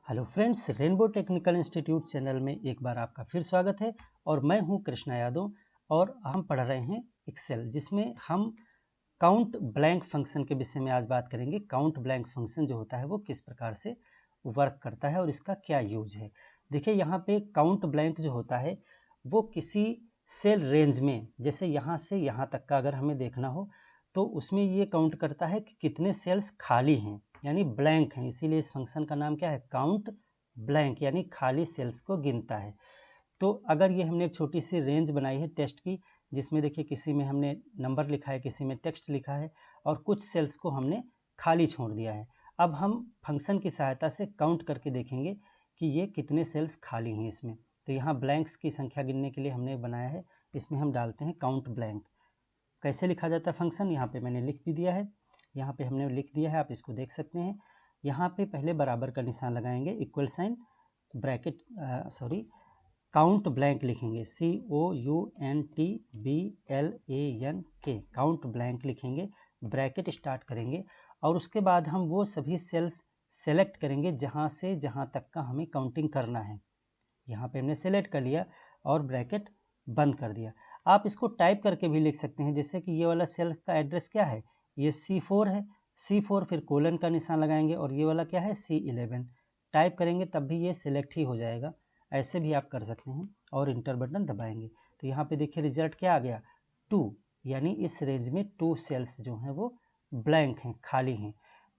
Hello friends, rainbow technical institute channel में एक बार आपका फिर स्वागत है। और मैं हूं कृष्णा यादव और हम पढ़ रहे हैं एक्सेल, जिसमें हम काउंट ब्लैंक फंक्शन के विषय में आज बात करेंगे। काउंट ब्लैंक फंक्शन जो होता है वो किस प्रकार से वर्क करता है और इसका क्या यूज है। देखिए, यहाँ पे काउंट ब्लैंक जो होता है वो किसी सेल रेंज में, जैसे यहाँ से यहाँ तक का अगर हमें देखना हो तो उसमें ये काउंट करता है कि कितने सेल्स खाली हैं, यानी ब्लैंक हैं। इसीलिए इस फंक्शन का नाम क्या है, काउंट ब्लैंक, यानी खाली सेल्स को गिनता है। तो अगर ये हमने एक छोटी सी रेंज बनाई है टेक्स्ट की, जिसमें देखिए किसी में हमने नंबर लिखा है, किसी में टेक्स्ट लिखा है और कुछ सेल्स को हमने खाली छोड़ दिया है। अब हम फंक्शन की सहायता से काउंट करके देखेंगे कि ये कितने सेल्स खाली हैं इसमें। तो यहाँ ब्लैंक्स की संख्या गिनने के लिए हमने बनाया है, इसमें हम डालते हैं काउंट ब्लैंक। कैसे लिखा जाता है फंक्शन, यहाँ पे मैंने लिख भी दिया है, यहाँ पे हमने लिख दिया है, आप इसको देख सकते हैं। यहाँ पे पहले बराबर का निशान लगाएंगे, equal sign, bracket count blank लिखेंगे, COUNTBLANK, काउंट ब्लैंक लिखेंगे, ब्रैकेट स्टार्ट करेंगे और उसके बाद हम वो सभी सेल्स सेलेक्ट करेंगे जहाँ से जहाँ तक का हमें काउंटिंग करना है। यहाँ पे हमने सेलेक्ट कर लिया और ब्रैकेट बंद कर दिया। आप इसको टाइप करके भी लिख सकते हैं, जैसे कि ये वाला सेल का एड्रेस क्या है, ये C4 है, C4 फिर कोलन का निशान लगाएंगे और ये वाला क्या है, C11 टाइप करेंगे तब भी ये सिलेक्ट ही हो जाएगा। ऐसे भी आप कर सकते हैं और इंटर बटन दबाएंगे तो यहाँ पे देखिए रिजल्ट क्या आ गया, 2, यानी इस रेंज में 2 सेल्स जो हैं वो ब्लैंक हैं, खाली हैं।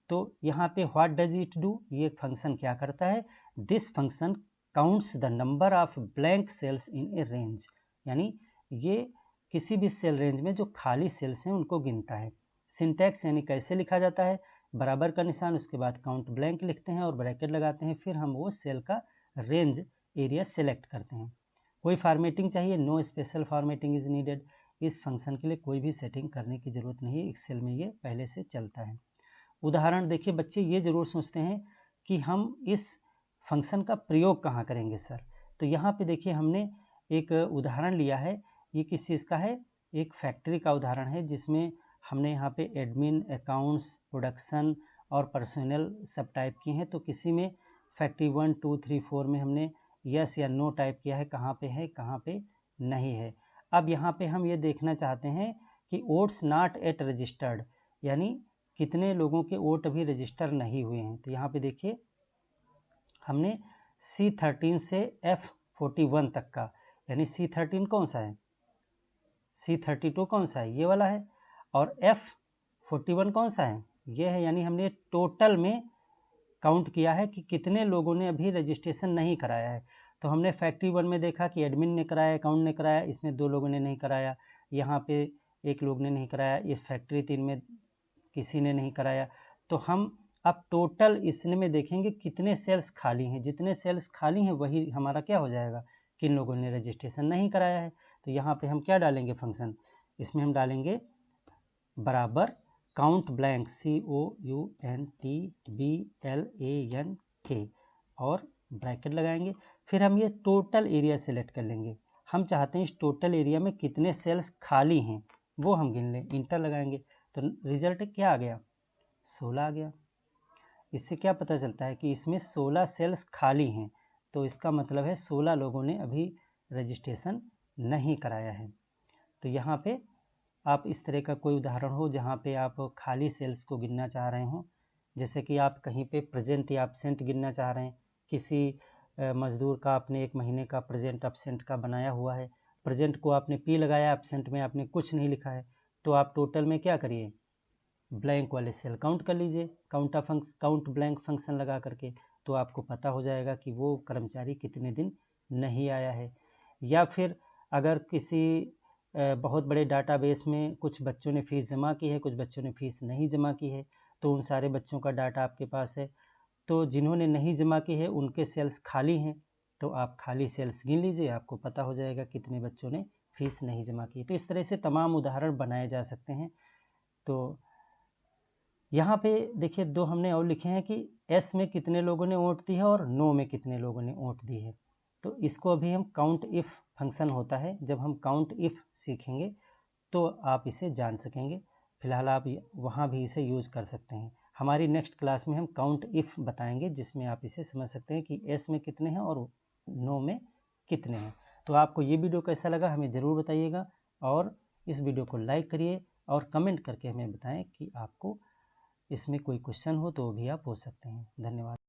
तो यहाँ पे व्हाट डज इट डू, ये फंक्शन क्या करता है, this function counts the number of blank cells in a range, यानी ये किसी भी सेल रेंज में जो खाली सेल्स हैं उनको गिनता है। सिंटैक्स यानी कैसे लिखा जाता है, बराबर का निशान, उसके बाद काउंट ब्लैंक लिखते हैं और ब्रैकेट लगाते हैं, फिर हम वो सेल का रेंज एरिया सेलेक्ट करते हैं। कोई फॉर्मेटिंग चाहिए, no special formatting is needed. इस फंक्शन के लिए कोई भी सेटिंग करने की जरूरत नहीं है, एक्सेल में ये पहले से चलता है। उदाहरण देखिए, बच्चे ये जरूर सोचते हैं कि हम इस फंक्शन का प्रयोग कहाँ करेंगे सर। तो यहाँ पे देखिए हमने एक उदाहरण लिया है, ये किस चीज़ का है, एक फैक्ट्री का उदाहरण है, जिसमें हमने यहाँ पे एडमिन, अकाउंट्स, प्रोडक्शन और पर्सनल सब टाइप किए हैं। तो किसी में फैक्ट्री 1, 2, 3, 4 में हमने यस या नो टाइप किया है, कहाँ पे है कहाँ पे नहीं है। अब यहाँ पे हम ये देखना चाहते हैं कि वोट्स नॉट एट रजिस्टर्ड, यानी कितने लोगों के वोट अभी रजिस्टर नहीं हुए हैं। तो यहाँ पे देखिए हमने C13 से F41 तक का, यानी C13 कौन सा है, C32 कौन सा है, ये वाला है, और F41 कौन सा है, ये है। यानी हमने टोटल में काउंट किया है कि कितने लोगों ने अभी रजिस्ट्रेशन नहीं कराया है। तो हमने फैक्ट्री 1 में देखा कि एडमिन ने कराया, अकाउंट ने कराया, इसमें 2 लोगों ने नहीं कराया, यहाँ पे 1 लोग ने नहीं कराया, ये फैक्ट्री 3 में किसी ने नहीं कराया। तो हम अब टोटल इसमें देखेंगे कितने सेल्स खाली हैं, जितने सेल्स खाली हैं वही हमारा क्या हो जाएगा, किन लोगों ने रजिस्ट्रेशन नहीं कराया है। तो यहाँ पे हम क्या डालेंगे फंक्शन, इसमें हम डालेंगे बराबर काउंट ब्लैंक, COUNTBLANK और ब्रैकेट लगाएंगे। फिर हम ये टोटल एरिया सेलेक्ट कर लेंगे, हम चाहते हैं इस टोटल एरिया में कितने सेल्स खाली हैं वो हम गिन लें, इंटर लगाएंगे तो रिजल्ट क्या आ गया, 16 आ गया। इससे क्या पता चलता है कि इसमें 16 सेल्स खाली हैं, तो इसका मतलब है 16 लोगों ने अभी रजिस्ट्रेशन नहीं कराया है। तो यहाँ पे आप इस तरह का कोई उदाहरण हो जहाँ पे आप खाली सेल्स को गिनना चाह रहे हो, जैसे कि आप कहीं पे प्रेजेंट या एब्सेंट गिनना चाह रहे हैं, किसी मजदूर का आपने 1 महीने का प्रेजेंट एब्सेंट का बनाया हुआ है, प्रेजेंट को आपने P लगाया, एब्सेंट में आपने कुछ नहीं लिखा है, तो आप टोटल में क्या करिए, ब्लैंक वाले सेल काउंट कर लीजिए, काउंट ब्लैंक फंक्शन लगा करके, तो आपको पता हो जाएगा कि वो कर्मचारी कितने दिन नहीं आया है। या फिर अगर किसी बहुत बड़े डाटाबेस में कुछ बच्चों ने फ़ीस जमा की है, कुछ बच्चों ने फ़ीस नहीं जमा की है, तो उन सारे बच्चों का डाटा आपके पास है, तो जिन्होंने नहीं जमा की है उनके सेल्स खाली हैं, तो आप खाली सेल्स गिन लीजिए, आपको पता हो जाएगा कितने बच्चों ने फ़ीस नहीं जमा की। तो इस तरह से तमाम उदाहरण बनाए जा सकते हैं। तो यहाँ पे देखिए 2 हमने और लिखे हैं कि एस में कितने लोगों ने वोट दी है और नो में कितने लोगों ने वोट दी है। तो इसको अभी हम काउंट इफ़ फंक्शन होता है, जब हम काउंट इफ़ सीखेंगे तो आप इसे जान सकेंगे। फिलहाल आप वहाँ भी इसे यूज़ कर सकते हैं। हमारी नेक्स्ट क्लास में हम काउंट इफ़ बताएंगे, जिसमें आप इसे समझ सकते हैं कि एस में कितने हैं और नो में कितने हैं। तो आपको ये वीडियो कैसा लगा हमें ज़रूर बताइएगा, और इस वीडियो को लाइक करिए और कमेंट करके हमें बताएं कि आपको इसमें कोई क्वेश्चन हो तो भी आप पूछ सकते हैं। धन्यवाद।